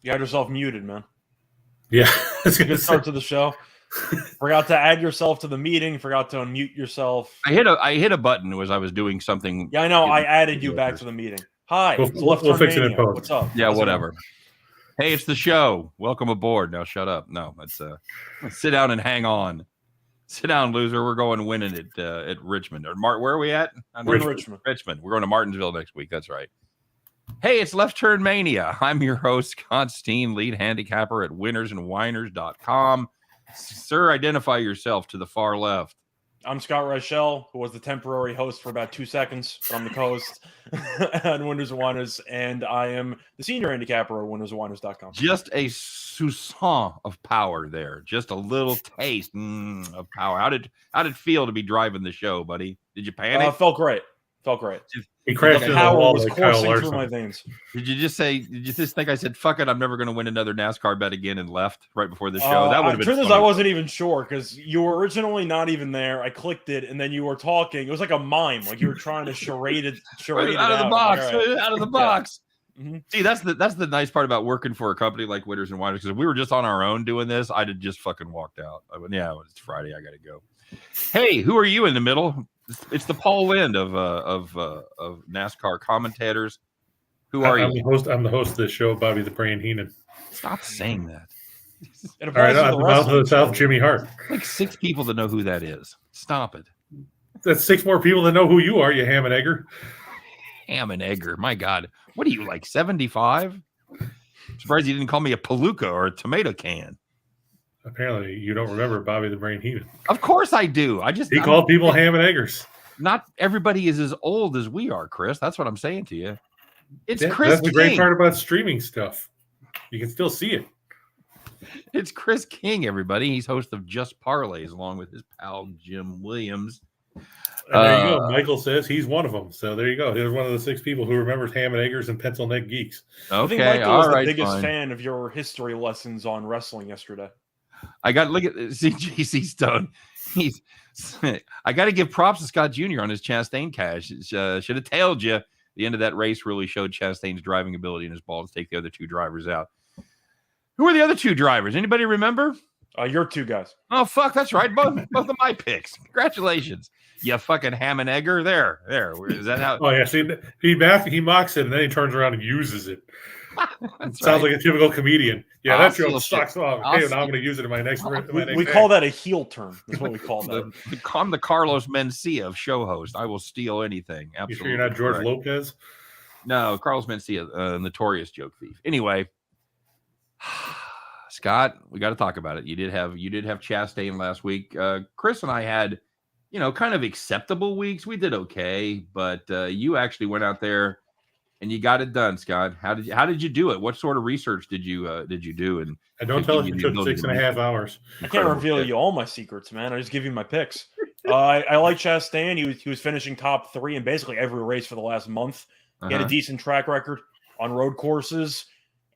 You had yourself muted, man. Yeah. Good start to the show. Forgot to add yourself to the meeting. Forgot to unmute yourself. I hit a button as I was doing something. Yeah, I know. I added you back to the meeting. Hi, it's We'll fix it in post. What's up? Yeah, whatever. Hey, it's the show. Welcome aboard. Now shut up. No, let's sit down and hang on. Sit down, loser. We're going winning it at Richmond. Or where are we at? We're in Richmond. Richmond. We're going to Martinsville next week. That's right. Hey, it's Left Turn Mania. I'm your host, Scott Steen, lead handicapper at winnersandwhiners.com. Sir, identify yourself to the far left. I'm Scott Rochelle, who was the temporary host for about 2 seconds, but I'm the co-host on Winners and Whiners, and I am the senior handicapper at winnersandwhiners.com. Just a soupçon of power there. Just a little taste of power. How did it feel to be driving the show, buddy? Did you panic? Felt great. He crashed into the power wall was like Kyle coursing Larson. through my veins. Did you just think I said, fuck it, I'm never going to win another NASCAR bet again and left right before the show? That would have been truth funny. is, I wasn't even sure because you were originally not even there. I clicked it, and then you were talking. It was like a mime, like you were trying to charade it out of the box. Like, out of the box. Yeah. Mm-hmm. See, that's the nice part about working for a company like Winners and Whiners, because if we were just on our own doing this, I'd have just fucking walked out. I went, yeah, it's Friday, I got to go. Hey, who are you in the middle? It's the Paul Lind of NASCAR commentators. Who are you? I'm the host of this show, Bobby the Brain Heenan. Stop saying that. It All right, I'm the mouth of the South, Jimmy Hart. Like 6 people that know who that is. Stop it. That's 6 more people that know who you are, you ham and egger. Ham and egger. My God. What are you, like 75? Surprised you didn't call me a palooka or a tomato can. Apparently, you don't remember Bobby the Brain Heenan. Of course I do. He called people ham and eggers. Not everybody is as old as we are, Chris. That's what I'm saying to you. It's Chris That's King. the great part about streaming stuff. You can still see it. It's Chris King, everybody. He's host of Just Parlays along with his pal Jim Williams. And there you go. Michael says he's one of them. So there you go. Here's one of the 6 people who remembers ham and eggers and pencil neck geeks. Okay, I think Michael was the biggest fan of your history lessons on wrestling yesterday. I got to look at JC Stone. I got to give props to Scott Jr. on his Chastain cash. Should have tailed you. The end of that race really showed Chastain's driving ability and his ball to take the other 2 drivers out. Who are the other 2 drivers? Anybody remember? Your 2 guys. Oh, fuck, that's right. Both of my picks. Congratulations. You fucking ham and egger. There. Is that how? Oh, yeah. See, he mocks it, and then he turns around and uses it. Sounds like a typical comedian. Yeah, that joke sucks off. Okay, now I'm going to use it in my next. We call that a heel turn. That's what we call that. I'm the Carlos Mencia of show host. I will steal anything. Absolutely. You sure you're not George Lopez? No, Carlos Mencia, notorious joke thief. Anyway, Scott, we got to talk about it. You did have Chastain last week. Chris and I had, kind of acceptable weeks. We did okay, but you actually went out there and you got it done, Scott. How did you do it? What sort of research did you do? And don't tell us you took 6.5 hours. I can't reveal you all my secrets, man. I just give you my picks. I like Chastain. He was finishing top 3 in basically every race for the last month. He had a decent track record on road courses,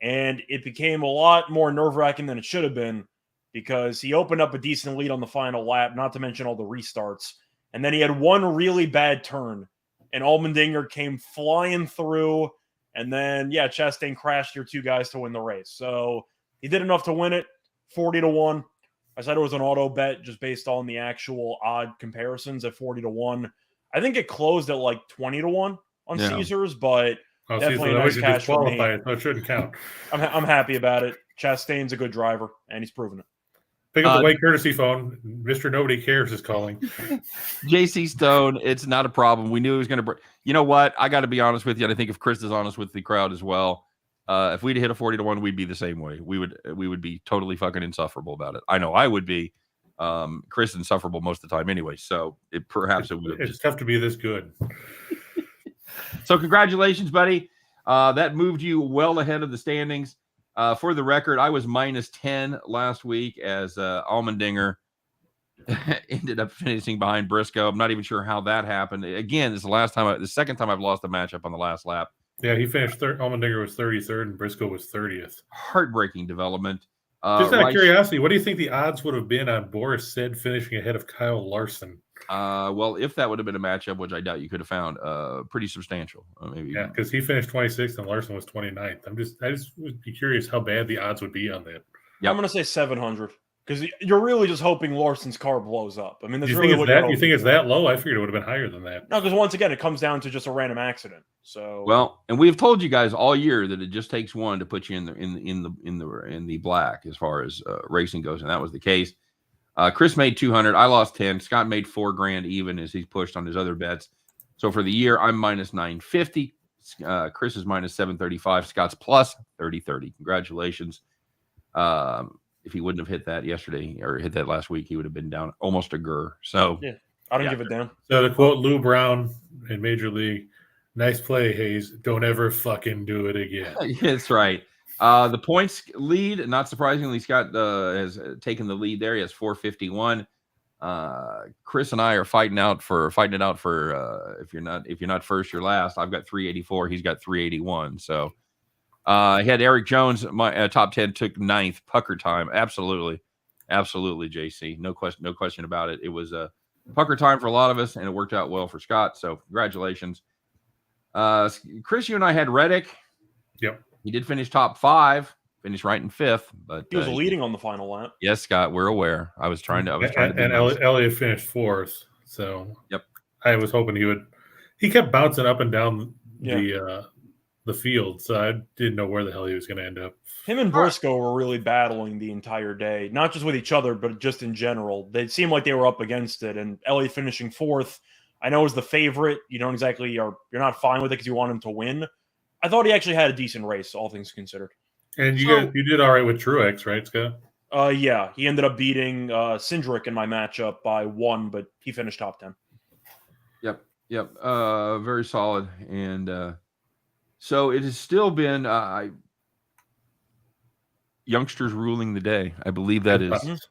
and it became a lot more nerve-wracking than it should have been because he opened up a decent lead on the final lap, not to mention all the restarts. And then he had one really bad turn, and Allmendinger came flying through, and then, Chastain crashed your 2 guys to win the race. So he did enough to win it, 40-1. I said it was an auto bet just based on the actual odd comparisons at 40-1. I think it closed at like 20-1 on Caesars, but definitely a nice cash for me. It, so it shouldn't count. I'm happy about it. Chastain's a good driver, and he's proven it. Pick up the white courtesy phone. Mr. Nobody Cares is calling. JC Stone, it's not a problem. We knew he was going to. You know what? I got to be honest with you. And I think if Chris is honest with the crowd as well, if we'd hit a 40-1, we'd be the same way. We would be totally fucking insufferable about it. I know I would be. Chris insufferable most of the time anyway. So it would have. It's tough to be this good. So congratulations, buddy. That moved you well ahead of the standings. For the record, I was -10 last week as Allmendinger ended up finishing behind Briscoe. I'm not even sure how that happened. Again, this is the second time I've lost a matchup on the last lap. Yeah, he finished Allmendinger was 33rd and Briscoe was 30th. Heartbreaking development. Just out of curiosity, what do you think the odds would have been on Boris Said finishing ahead of Kyle Larson? Well, if that would have been a matchup, which I doubt you could have found, pretty substantial. Maybe. Yeah, because he finished 26th and Larson was 29th. I just would be curious how bad the odds would be on that. Yep. I'm going to say 700 because you're really just hoping Larson's car blows up. I mean, that's you really think what you think it's that low? I figured it would have been higher than that. No, because once again, it comes down to just a random accident. So well, and we've told you guys all year that it just takes one to put you in the black as far as racing goes, and that was the case. Chris made 200. I lost 10. Scott made $4,000 even as he's pushed on his other bets. So for the year, I'm minus 950. Chris is minus 735. Scott's plus 30. Congratulations. If he wouldn't have hit that yesterday or hit that last week, he would have been down almost a GER. So yeah, I don't give a damn. So to quote Lou Brown in Major League, nice play, Hayes. Don't ever fucking do it again. That's right. The points lead, not surprisingly, Scott has taken the lead there. He has 451. Chris and I are fighting it out for if you're not first, you're last. I've got 384. He's got 381. So he had Eric Jones. My top 10 took 9th. Pucker time. Absolutely, JC. No question about it. It was a pucker time for a lot of us, and it worked out well for Scott. So congratulations. Chris, you and I had Reddick. Yep. He did finish top 5, finished right in 5th, but he was leading on the final lap. Yes, Scott, we're aware. I was trying to. And Elliott finished 4th. So yep, I was hoping he would. He kept bouncing up and down the field, so I didn't know where the hell he was going to end up. Him and Briscoe were really battling the entire day, not just with each other, but just in general. They seemed like they were up against it, and Elliott finishing 4th. I know is the favorite. You don't exactly you're not fine with it because you want him to win. I thought he actually had a decent race, all things considered. And you did all right with Truex, right, Scott? Yeah, he ended up beating Cindric in my matchup by 1, but he finished top 10. Yep. Very solid, and so it has still been youngsters ruling the day. I believe that is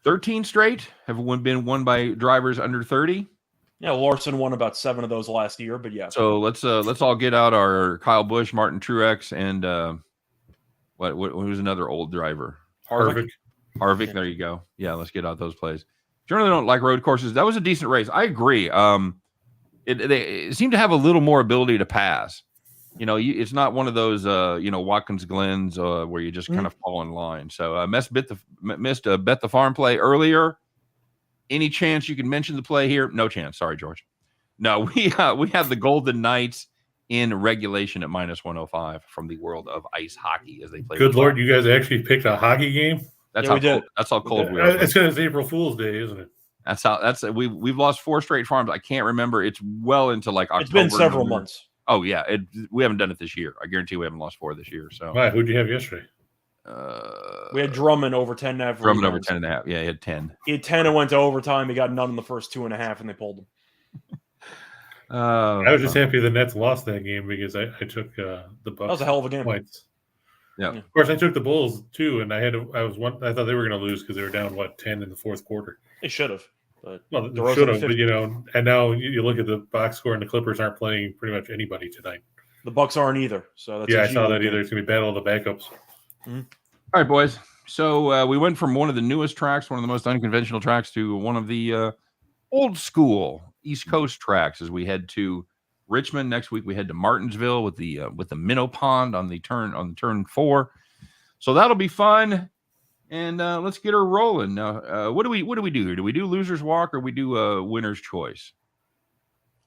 13 straight have been won by drivers under 30. Yeah, Larson won about 7 of those last year, but yeah. So let's all get out our Kyle Busch, Martin Truex, and who's another old driver? Harvick. Yeah. There you go. Yeah, let's get out those plays. Generally don't like road courses. That was a decent race. I agree. They seem to have a little more ability to pass. It's not one of those Watkins Glens where you just kind of fall in line. So missed bet the farm play earlier. Any chance you can mention the play here? No chance. Sorry, George. No, we have the Golden Knights in regulation at minus 105 from the world of ice hockey as they play. Good Lord, you guys actually picked a hockey game? That's how cold we are. It's because it's April Fool's Day, isn't it? We've lost 4 straight farms. I can't remember. It's well into like October. It's been several months. Oh yeah, we haven't done it this year. I guarantee we haven't lost 4 this year. So why? Who'd you have yesterday? We had Drummond over 10.5. Drummond over 10.5. Yeah, he had 10. He had 10 and went to overtime. He got none in the first 2.5, and they pulled him. I was just happy the Nets lost that game because I took the Bucks. That was a hell of a game. Points. Yeah. Of course, I took the Bulls too, and I thought they were going to lose because they were down 10 in the fourth quarter. They should have. But they should have, but and now you look at the box score, and the Clippers aren't playing pretty much anybody tonight. The Bucks aren't either. So that's I saw that either. It's going to be battle of the backups. Mm-hmm. All right, boys. So we went from one of the newest tracks, one of the most unconventional tracks, to one of the old school East Coast tracks as we head to Richmond. Next week we head to Martinsville with the minnow pond on turn 4. So that'll be fun. And let's get her rolling. Now, what do we do here? Do we do loser's walk or we do winner's choice?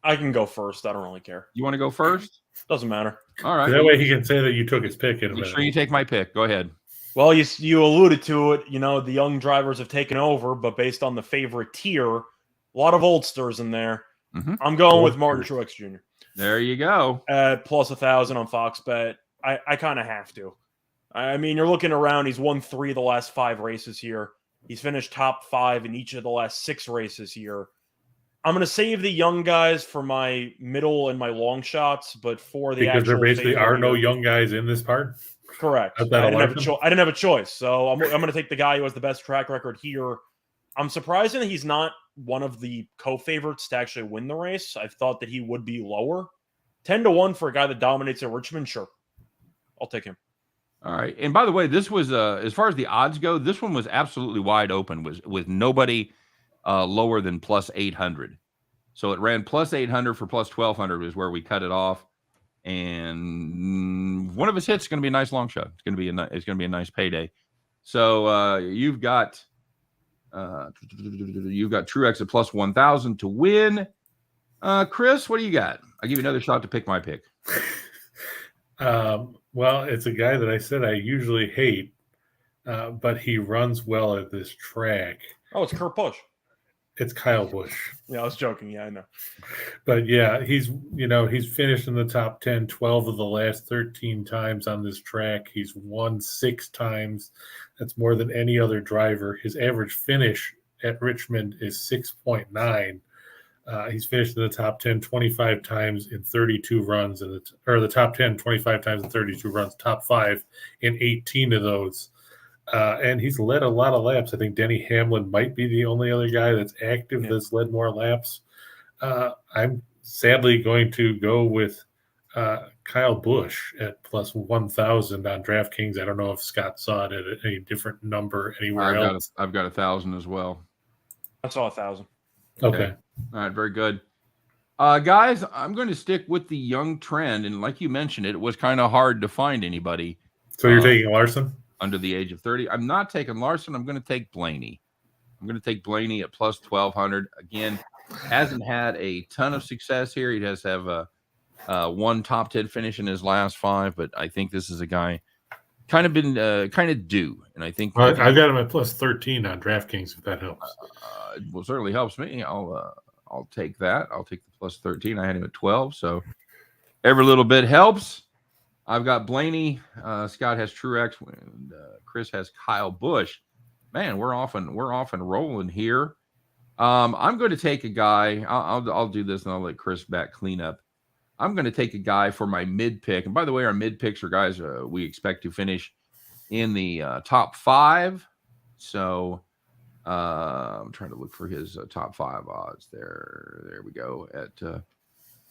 I can go first. I don't really care. You want to go first? Doesn't matter. All right. That way he can say that you took his pick in a minute. Make sure you take my pick. Go ahead. Well, you alluded to it. The young drivers have taken over, but based on the favorite tier, a lot of oldsters in there. Mm-hmm. I'm going with Martin Truex Jr. There you go. At plus 1,000 on Fox Bet. I kind of have to. I mean, you're looking around. He's won 3 of the last 5 races here. He's finished top 5 in each of the last 6 races here. I'm going to save the young guys for my middle and my long shots, but for the because there basically are no young guys in this part. Correct. I didn't have a choice, so I'm going to take the guy who has the best track record here. I'm surprised that he's not one of the co-favorites to actually win the race. I thought that he would be lower. 10-1 for a guy that dominates at Richmond. Sure, I'll take him. All right. And by the way, this was as far as the odds go, this one was absolutely wide open, with nobody lower than plus 800. So it ran plus 800 for plus 1200 is where we cut it off. And one of his hits is going to be a nice long shot. It's going to be a nice payday. So you've got Truex at plus 1,000 to win. Chris, what do you got? I'll give you another shot to pick my pick. Well, it's a guy that I said I usually hate, but he runs well at this track. Oh, it's Kurt Busch. It's Kyle Busch. Yeah, I was joking. Yeah, I know. But yeah, he's finished in the top 10 12 of the last 13 times on this track. He's won 6 times. That's more than any other driver. His average finish at Richmond is 6.9. He's finished in the top 10 25 times in 32 runs, the top 10 25 times in 32 runs, top 5 in 18 of those. And he's led a lot of laps. I think Denny Hamlin might be the only other guy that's active that's led more laps. I'm sadly going to go with Kyle Busch at plus 1,000 on DraftKings. I don't know if Scott saw it at a different number anywhere else. I've got 1,000 as well. I saw 1,000. Okay. All right, very good. Guys, I'm going to stick with the young trend. And like you mentioned, it was kind of hard to find anybody. So you're taking Larson? Under the age of 30. I'm not taking Larson. I'm going to take Blaney. I'm going to take Blaney at plus 1,200. Again, hasn't had a ton of success here. He does have one top 10 finish in his last 5, but I think this is a guy kind of due. And I think I've got him at plus 13 on DraftKings, if that helps. Well, certainly helps me. I'll take that. I'll take the plus 13. I had him at 12, so every little bit helps. I've got Blaney. Scott has Truex, and Chris has Kyle Busch. Man, we're off and rolling here. I'm going to take a guy. I'll do this, and I'll let Chris back clean up. I'm going to take a guy for my mid pick. And by the way, our mid picks are guys we expect to finish in the top 5. So I'm trying to look for his top 5 odds. There we go at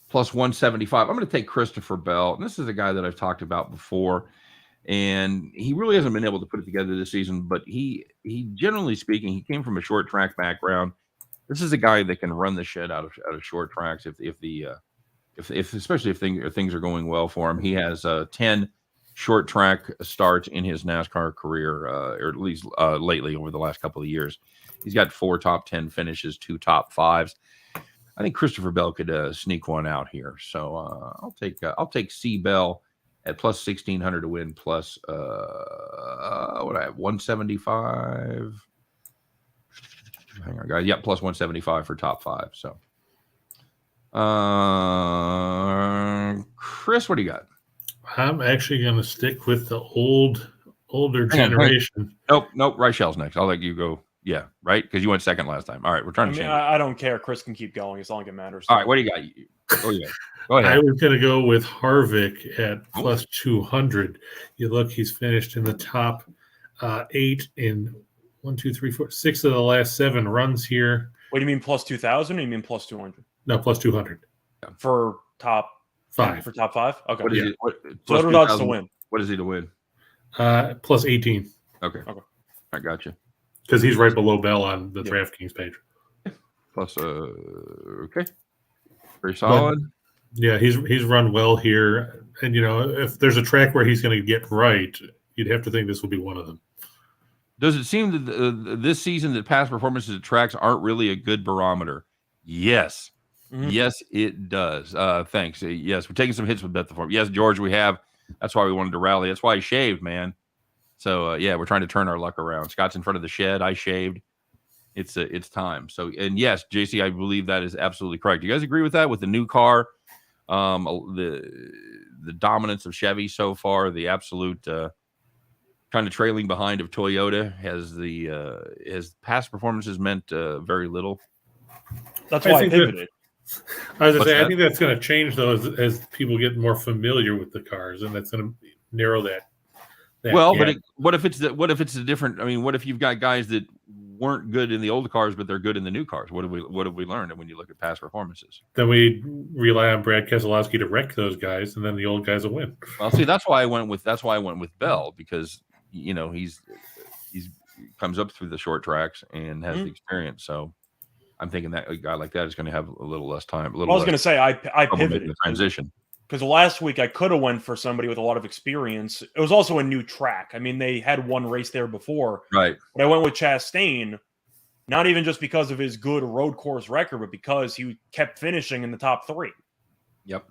plus 175. I'm going to take Christopher Bell. And this is a guy that I've talked about before. And he really hasn't been able to put it together this season. But he generally speaking, he came from a short track background. This is a guy that can run the shit out of short tracks especially if things are going well for him. He has 10 short track starts in his NASCAR career, or at least lately over the last couple of years. He's got 4 top 10 finishes, 2 top 5s. I think Christopher Bell could sneak one out here. So I'll take C Bell at plus 1,600 to win, plus what I have 175. Hang on, guys. Yeah, plus 175 for top 5. So Chris, what do you got? I'm actually going to stick with the older generation. Nope. Reichel's next. I'll let you go. Yeah, right? Because you went second last time. All right, we're trying to change. I don't care. Chris can keep going as long as it matters. All right, what do you got? Go ahead. I was going to go with Harvick at plus 200. You look, he's finished in the top 8 in 6 of the last 7 runs here. What do you mean plus 2,000 or you mean plus 200? No, plus 200. For top 5. For top 5? Okay. What is it? What are the odds to win? What is he to win? Plus 18. Okay. I got you. Because he's right below Bell on the DraftKings page. Plus, okay. Very solid. But, he's run well here. And, if there's a track where he's going to get right, you'd have to think this will be one of them. Does it seem that this season that past performances at tracks aren't really a good barometer? Yes. Mm-hmm. Yes, it does. Thanks. Yes, we're taking some hits with Beth Form. Yes, George, we have. That's why we wanted to rally. That's why I shaved, man. So, we're trying to turn our luck around. Scott's in front of the shed. I shaved. It's time. So, and yes, JC, I believe that is absolutely correct. Do you guys agree with that? With the new car, the dominance of Chevy so far, the absolute kind of trailing behind of Toyota has past performances meant very little. That's why I pivoted. I was going to say, I think that's going to change though as people get more familiar with the cars, and that's going to narrow that. Well, gap. But what if it's a different? I mean, what if you've got guys that weren't good in the old cars, but they're good in the new cars. What have we learned? And when you look at past performances, then we rely on Brad Keselowski to wreck those guys, and then the old guys will win. Well, see, that's why I went with Bell, because he's comes up through the short tracks and has the experience. So I'm thinking that a guy like that is going to have a little less time. I was going to say I pivoted the transition. Because last week I could have went for somebody with a lot of experience. It was also a new track. I mean, they had one race there before. Right. But I went with Chastain, not even just because of his good road course record, but because he kept finishing in the top 3. Yep.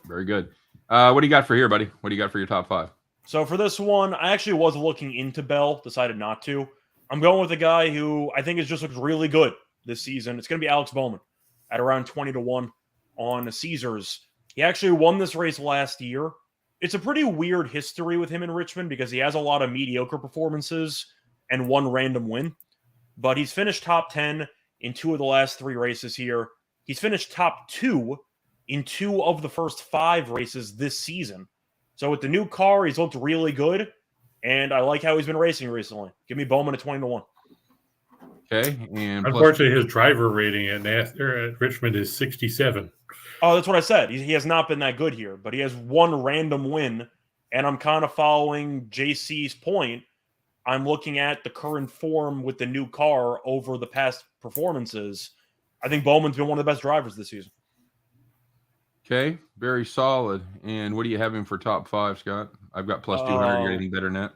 Very good. What do you got for here, buddy? What do you got for your top 5? So for this one, I actually was looking into Bell, decided not to. I'm going with a guy who I think just looks really good this season. It's going to be Alex Bowman at around 20-1 on Caesars. He actually won this race last year. It's a pretty weird history with him in Richmond because he has a lot of mediocre performances and one random win. But he's finished top 10 in 2 of the last 3 races here. He's finished top 2 in 2 of the first 5 races this season. So with the new car, he's looked really good. And I like how he's been racing recently. Give me Bowman at 20-1. Okay. And unfortunately, his driver rating at Richmond is 67. Oh, that's what I said. He has not been that good here, but he has one random win, and I'm kind of following JC's point. I'm looking at the current form with the new car over the past performances. I think Bowman's been one of the best drivers this season. Okay, very solid. And what do you have him for top 5, Scott? I've got plus 200. You got anything better than that?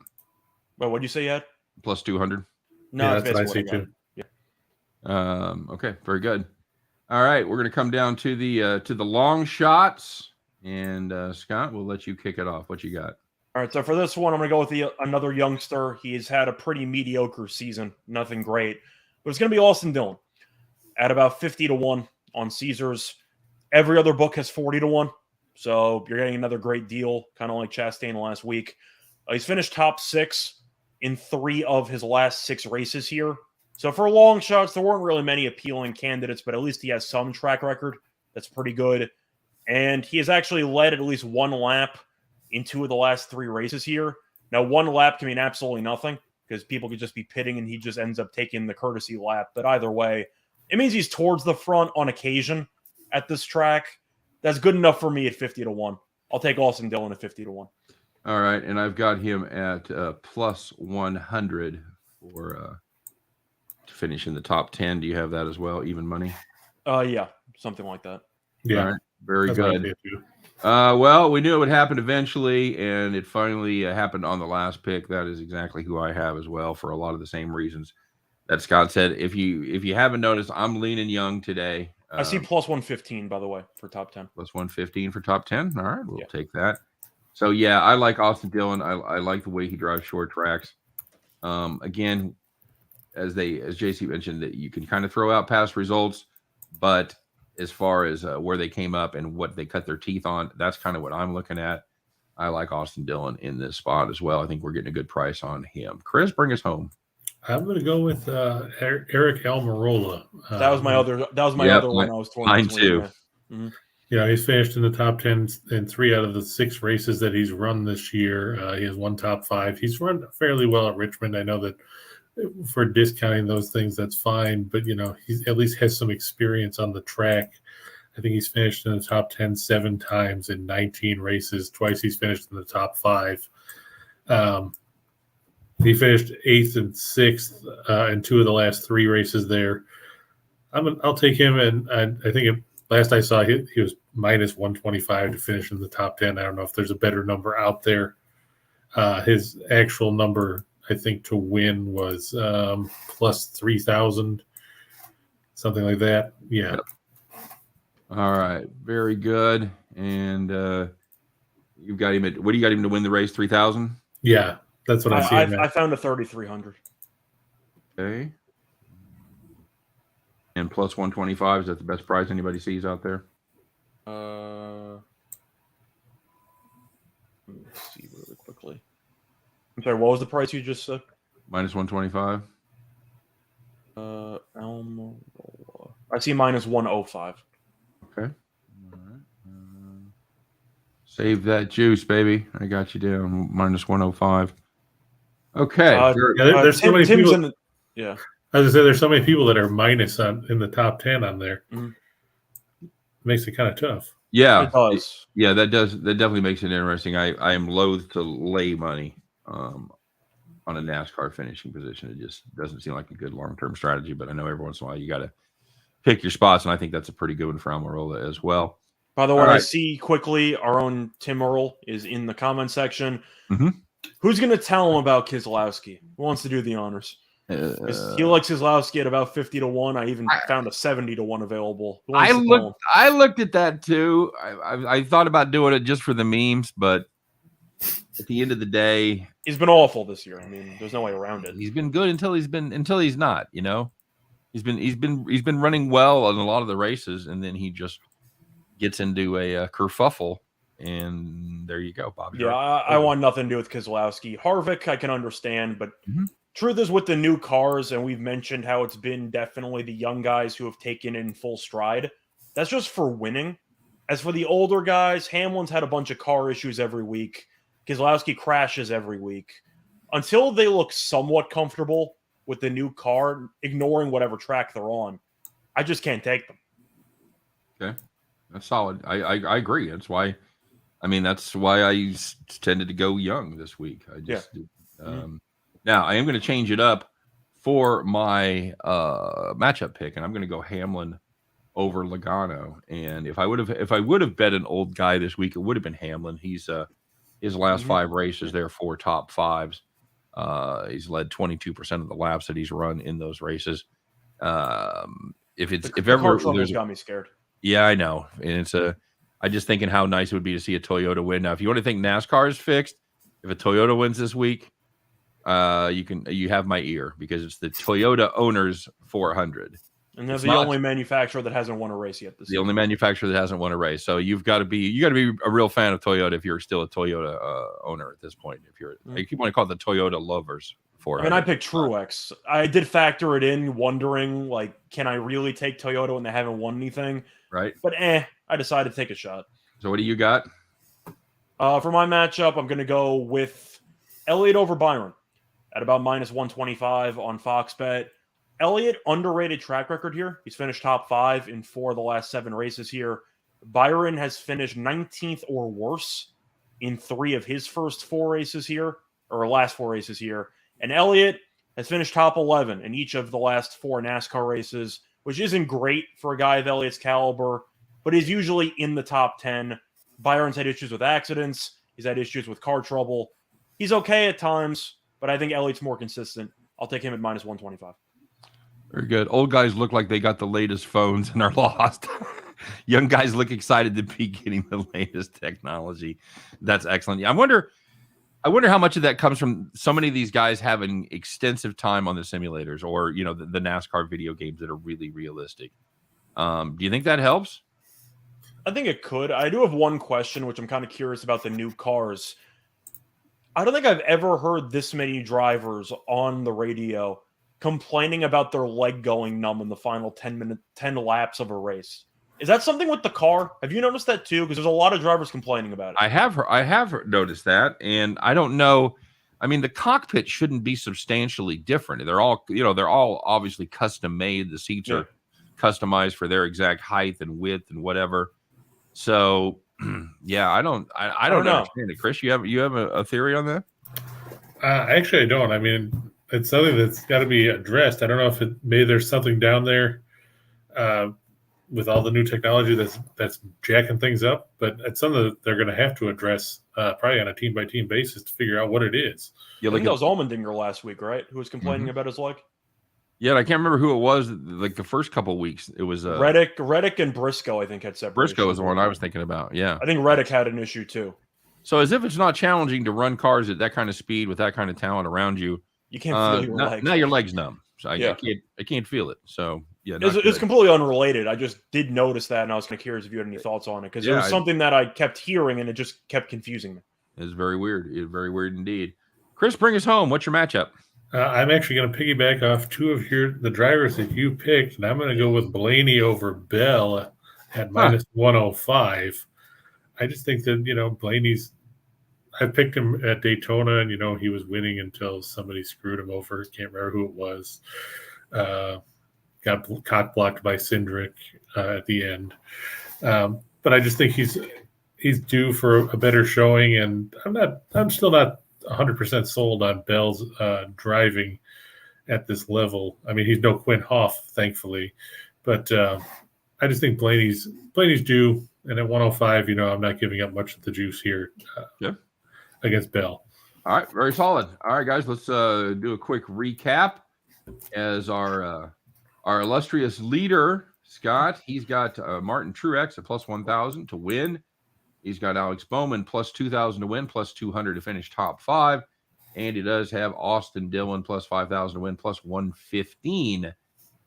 Well, what did you say you had? Plus 200. No, yeah, that's what I see too. Yeah. Okay, very good. All right, we're going to come down to the long shots, and Scott, we'll let you kick it off. What you got? All right, so for this one, I'm going to go with another youngster. He's had a pretty mediocre season, nothing great, but it's going to be Austin Dillon at about 50-1 on Caesars. Every other book has 40-1, so you're getting another great deal, kind of like Chastain last week. He's finished top 6 in 3 of his last 6 races here. So for long shots, there weren't really many appealing candidates, but at least he has some track record that's pretty good. And he has actually led at least 1 lap in 2 of the last 3 races here. Now, 1 lap can mean absolutely nothing because people could just be pitting and he just ends up taking the courtesy lap. But either way, it means he's towards the front on occasion at this track. That's good enough for me at 50-1. I'll take Austin Dillon at 50-1. All right, and I've got him at plus 100 for to finish in the top 10. Do you have that as well? Even money? Yeah, something like that. Yeah, all right, very that's good. Well, we knew it would happen eventually, and it finally happened on the last pick. That is exactly who I have as well, for a lot of the same reasons that Scott said. If you haven't noticed, I'm leaning young today. I see plus 115, by the way, for top 10. Plus 115 for top 10. All right, we'll take that. So, yeah, I like Austin Dillon. I like the way he drives short tracks. Again, as JC mentioned, that you can kind of throw out past results, but as far as where they came up and what they cut their teeth on, that's kind of what I'm looking at. I like Austin Dillon in this spot as well. I think we're getting a good price on him. Chris, bring us home. I'm going to go with Eric Almirola. That was my other. That was my other one. I was torn. Mine too. Mm-hmm. Yeah, he's finished in the top 10 in 3 out of the 6 races that he's run this year. He has 1 top 5. He's run fairly well at Richmond. I know that for discounting those things, that's fine. But, he at least has some experience on the track. I think he's finished in the top 10 7 times in 19 races. Twice he's finished in the top 5. He finished 8th and 6th in 2 of the last 3 races there. I'll take him, and I think last I saw, he was minus 125 to finish in the top 10. I don't know if there's a better number out there. His actual number, I think, to win was plus 3,000, something like that. Yeah. Yep. All right. Very good. And you've got him at, what do you got him to win the race? 3,000? Yeah. That's what I see. I found a 3,300. Okay. And plus 125, is that the best price anybody sees out there? Let me see really quickly. I'm sorry, what was the price you just said? Minus 125. Almirola. I see minus 105. Okay. All right. Save that juice, baby. I got you down. Minus 105. Okay. There's so many people. As I said, there's so many people that are minus in the top 10 on there. Mm-hmm. Makes it kind of tough. Yeah, it does. That definitely makes it interesting. I am loath to lay money on a NASCAR finishing position. It just doesn't seem like a good long-term strategy. But I know every once in a while you got to pick your spots, and I think that's a pretty good one for Almirola as well. By the way, I see quickly our own Tim Earl is in the comment section. Mm-hmm. Who's going to tell him about Keselowski? Who wants to do the honors? He likes Keselowski at about 50-1. I even found a 70-1 available. I looked at that too. I thought about doing it just for the memes, but at the end of the day, he's been awful this year. I mean, there's no way around it. He's been good until he's not. You know, he's been running well in a lot of the races, and then he just gets into a kerfuffle. And there you go, Bob. Yeah, I want nothing to do with Keselowski. Harvick, I can understand, but truth is with the new cars, and we've mentioned how it's been definitely the young guys who have taken it in full stride. That's just for winning. As for the older guys, Hamlin's had a bunch of car issues every week. Keselowski crashes every week. Until they look somewhat comfortable with the new car, ignoring whatever track they're on, I just can't take them. Okay, that's solid. I agree. That's why I tended to go young this week. I just now I am going to change it up for my matchup pick, and I'm going to go Hamlin over Logano. And if I would have bet an old guy this week, it would have been Hamlin. He's his last 5 races, they're 4 top 5s. He's led 22% of the laps that he's run in those races. If ever there's got me scared. Yeah, I know, and I just thinking how nice it would be to see a Toyota win. Now, if you want to think NASCAR is fixed, if a Toyota wins this week, you have my ear, because it's the Toyota Owners 400. And they're the only manufacturer that hasn't won a race yet this year. Only manufacturer that hasn't won a race. So you got to be a real fan of Toyota if you're still a Toyota owner at this point. If you're, I keep want to call it the Toyota lovers. 400. I mean, I picked Truex. I did factor it in, wondering like, can I really take Toyota when they haven't won anything? Right. But I decided to take a shot. So what do you got? For my matchup, I'm going to go with Elliott over Byron at about minus 125 on Fox Bet. Elliott, underrated track record here. He's finished top 5 in 4 of the last 7 races here. Byron has finished 19th or worse in 3 of his first 4 races here, or last 4 races here. And Elliott has finished top 11 in each of the last 4 NASCAR races, which isn't great for a guy of Elliott's caliber, but he's usually in the top 10. Byron's had issues with accidents. He's had issues with car trouble. He's okay at times, but I think Elliott's more consistent. I'll take him at minus 125. Very good. Old guys look like they got the latest phones and are lost. Young guys look excited to be getting the latest technology. That's excellent. I wonder how much of that comes from so many of these guys having extensive time on the simulators, or the NASCAR video games that are really realistic. Do you think that helps? I think it could. I do have one question, which I'm kind of curious about the new cars. I don't think I've ever heard this many drivers on the radio complaining about their leg going numb in the final 10 laps of a race. Is that something with the car? Have you noticed that too? Because there's a lot of drivers complaining about it. I have noticed that, and I don't know. I mean, the cockpit shouldn't be substantially different. They're all obviously custom made. The seats are customized for their exact height and width and whatever. So, yeah, I don't understand it. Chris, you have a theory on that? Actually, I don't. I mean, it's something that's got to be addressed. I don't know if maybe there's something down there with all the new technology that's jacking things up, but it's something that they're going to have to address probably on a team-by-team basis to figure out what it is. I think that was Allmendinger last week, right? Who was complaining about his leg? Yeah, I can't remember who it was. Like the first couple of weeks, it was Reddick and Briscoe. I think had separate. Briscoe was the one I was thinking about. Yeah, I think Reddick had an issue too. So as if it's not challenging to run cars at that kind of speed with that kind of talent around you, you can't feel your legs. Now your leg's numb. So I can't feel it. So yeah, it's completely unrelated. I just did notice that, and I was kind of curious if you had any thoughts on it, because it was something that I kept hearing, and it just kept confusing me. It's very weird. It's very weird indeed. Chris, bring us home. What's your matchup? I'm actually going to piggyback off 2 of the drivers that you picked, and I'm going to go with Blaney over Bell at minus 105. I just think that, Blaney's – I picked him at Daytona, and, he was winning until somebody screwed him over. Can't remember who it was. got cock blocked by Cindric at the end. But I just think he's due for a better showing, and I'm still not 100% sold on Bell's driving at this level. I mean, he's no Quinn Hoff, thankfully, but I just think Blaney's due, and at 105, I'm not giving up much of the juice here against Bell. All right, very solid. All right, guys, let's do a quick recap as our illustrious leader, Scott. He's got Martin Truex at plus 1,000 to win. He's got Alex Bowman plus 2,000 to win, plus 200 to finish top 5. And he does have Austin Dillon plus 5,000 to win, plus 115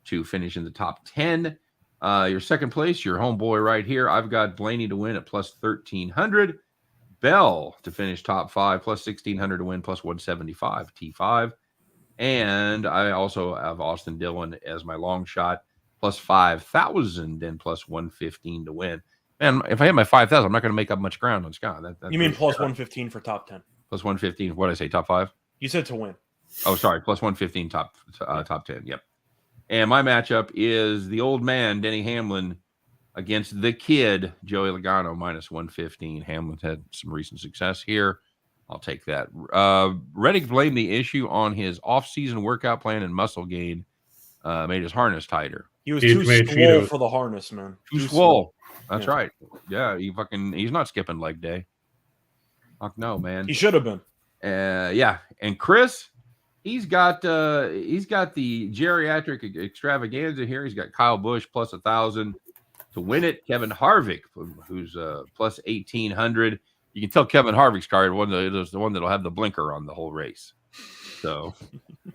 to finish in the top 10. Your second place, your homeboy right here, I've got Blaney to win at plus 1,300. Bell to finish top 5, plus 1,600 to win, plus 175, T5. And I also have Austin Dillon as my long shot, plus 5,000 and plus 115 to win. Man, if I hit my 5,000, I'm not going to make up much ground on Scott. You mean plus 115 for top 10? Plus 115. What did I say? Top 5? You said to win. Oh, sorry. Plus 115 top 10. Yep. And my matchup is the old man, Denny Hamlin, against the kid, Joey Logano, minus 115. Hamlin's had some recent success here. I'll take that. Reddick blamed the issue on his off-season workout plan and muscle gain made his harness tighter. He was too swole for the harness, man. Too swole. That's right. Yeah, he's not skipping leg day. Fuck no, man. He should have been. Yeah. And Chris, he's got the geriatric extravaganza here. He's got Kyle Busch plus 1,000 to win it. Kevin Harvick, who's plus 1,800. You can tell Kevin Harvick's car is the one that'll have the blinker on the whole race. So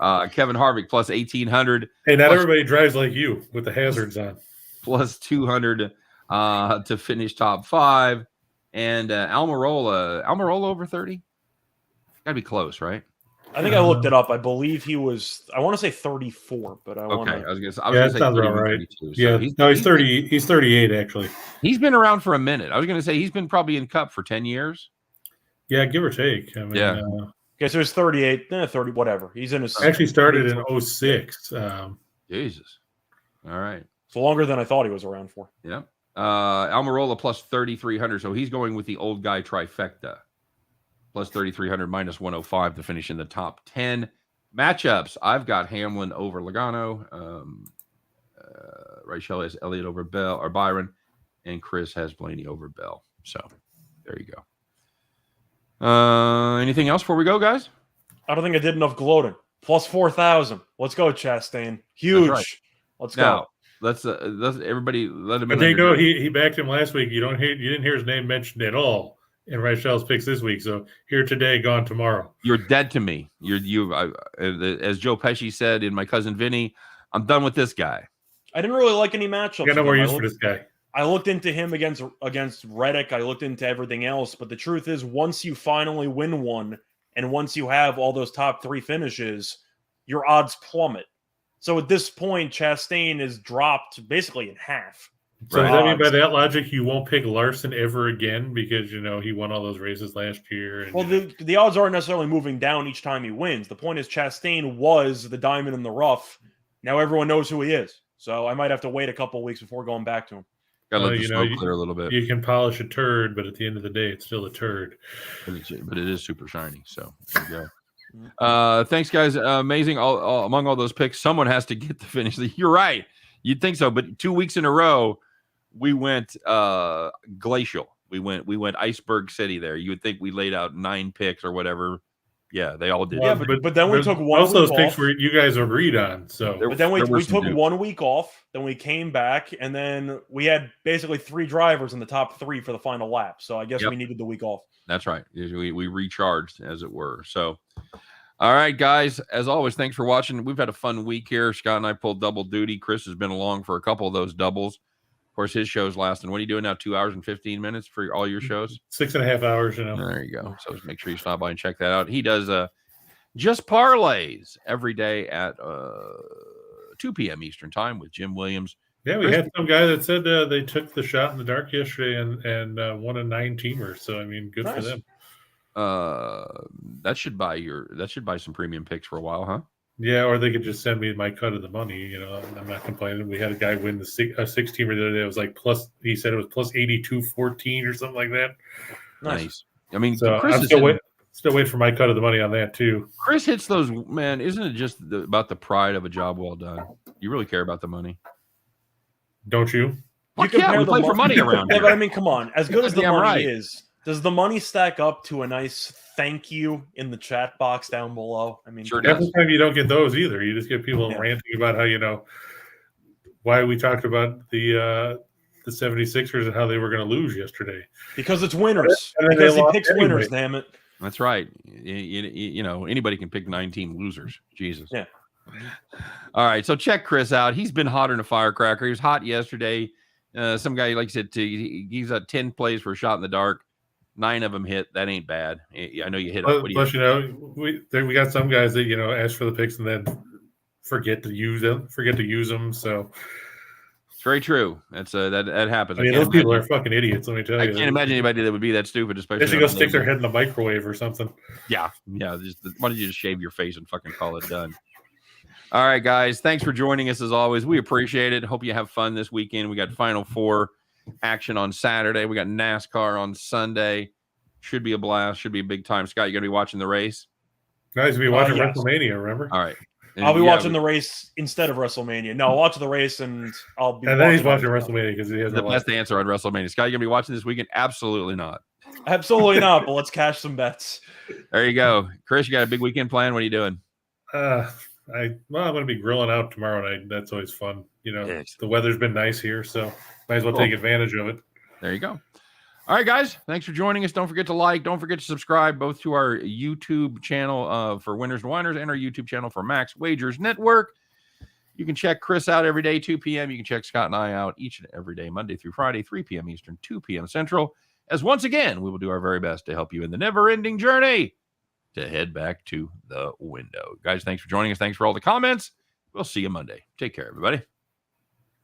Kevin Harvick plus 1,800. Hey, not everybody drives like you with the hazards on. Plus 200 to finish top 5. And Almirola over 30? Got to be close, right? I think I looked it up. I believe he was, I want to say 34, but I want to. I was going to say 31, right. 32. Yeah, so he's 30. He's 38, actually. He's been around for a minute. I was going to say he's been probably in Cup for 10 years. Yeah, give or take. I mean, okay, so he's 38, 30, whatever. He's in his. Actually started in 06. Jesus. All right. It's longer than I thought he was around for. Yeah. Almirola plus 3,300. So he's going with the old guy trifecta. Plus 3,300 minus 105 to finish in the top 10. Matchups. I've got Hamlin over Logano. Rachel has Elliott over Bell or Byron. And Chris has Blaney over Bell. So there you go. Anything else before we go, guys? I don't think I did enough gloating. Plus 4,000. Let's go, Chastain. Huge. Right. Let's go. Let's everybody let him. But they know he backed him last week. You didn't hear his name mentioned at all in Rachel's picks this week. So here today, gone tomorrow. You're dead to me. As Joe Pesci said in My Cousin Vinny, I'm done with this guy. I didn't really like any matchups. I got no more use for this guy. I looked into him against Reddick. I looked into everything else. But the truth is, once you finally win one, and once you have all those top 3 finishes, your odds plummet. So at this point, Chastain is dropped basically in half. So does that mean by that logic you won't pick Larson ever again because he won all those races last year? And, well, the odds aren't necessarily moving down each time he wins. The point is Chastain was the diamond in the rough. Now everyone knows who he is. So I might have to wait a couple of weeks before going back to him. Got to let the smoke clear a little bit. You can polish a turd, but at the end of the day, it's still a turd. But it is super shiny. So there you go. Thanks, guys. Amazing. Among all those picks, someone has to get the finish. You're right. You'd think so, but 2 weeks in a row, we went glacial. We went Iceberg City there. You would think we laid out 9 picks or whatever. Yeah, they all did. Yeah, but then we took one. Most of those picks were you guys agreed on. So, but then we took 1 week off. Then we came back, and then we had basically 3 drivers in the top 3 for the final lap. So I guess we needed the week off. That's right. We recharged, as it were. So, all right, guys. As always, thanks for watching. We've had a fun week here. Scott and I pulled double duty. Chris has been along for a couple of those doubles. Of course, his show's lasting. What are you doing now? 2 hours and 15 minutes for all your shows? 6.5 hours. There you go. So make sure you stop by and check that out. He does just parlays every day at 2 p.m. Eastern time with Jim Williams. Yeah, we had some guy that said they took the shot in the dark yesterday and won a 9-teamer. So I mean, good for them. That should buy some premium picks for a while, huh? Yeah, or they could just send me my cut of the money. You know, I'm not complaining. We had a guy win a 6-teamer the other day. It was like plus. He said it was plus 82-14 or something like that. Nice. I mean, So Chris I'm is still waiting for my cut of the money on that too. Chris hits those, man. Isn't it just about the pride of a job well done? You really care about the money, don't you? Fuck yeah, we play for money around Yeah, here. but I mean, come on. As good as the Damn money right. is, does the money stack up to a nice thank you in the chat box down below? I mean, Sure come on. does. Every time you don't get those either. You just get people Yeah. ranting about how why we talked about the 76ers and how they were going to lose yesterday. Because it's winners. And then Because they he lost picks anyway. winners, damn it. That's right. You know, anybody can pick 19 losers. Jesus. Yeah. All right, so check Chris out. He's been hotter than a firecracker. He was hot yesterday. Some guy, like I said, he's got 10 plays for a shot in the dark. 9 of them hit. That ain't bad. I know you hit them. Plus, we got some guys that ask for the picks and then forget to use them. So it's very true. That's that happens. I mean, those people are fucking idiots. Let me tell you. I can't imagine anybody that would be that stupid, especially. They should go stick their head in the microwave or something. Yeah. Why don't you just shave your face and fucking call it done? All right, guys. Thanks for joining us as always. We appreciate it. Hope you have fun this weekend. We got Final Four action on Saturday. We got NASCAR on Sunday. Should be a blast. Should be a big time. Scott, you gonna be watching the race? Guys, we watching Yes. WrestleMania. Remember? All right. I'll be watching the race instead of WrestleMania. No, I'll watch the race and I'll be. And then he's watching WrestleMania because he has the best answer on WrestleMania. Scott, you gonna be watching this weekend? Absolutely not. Absolutely not. But let's cash some bets. There you go, Chris. You got a big weekend plan. What are you doing? I'm going to be grilling out tomorrow night. That's always fun. Yes. The weather's been nice here, so might as well Cool. take advantage of it. There you go. All right, guys. Thanks for joining us. Don't forget to like. Don't forget to subscribe both to our YouTube channel for Winners and Winers and our YouTube channel for Max Wagers Network. You can check Chris out every day, 2 p.m. You can check Scott and I out each and every day, Monday through Friday, 3 p.m. Eastern, 2 p.m. Central. As once again, we will do our very best to help you in the never-ending journey to head back to the window. Guys, thanks for joining us. Thanks for all the comments. We'll see you Monday. Take care, everybody.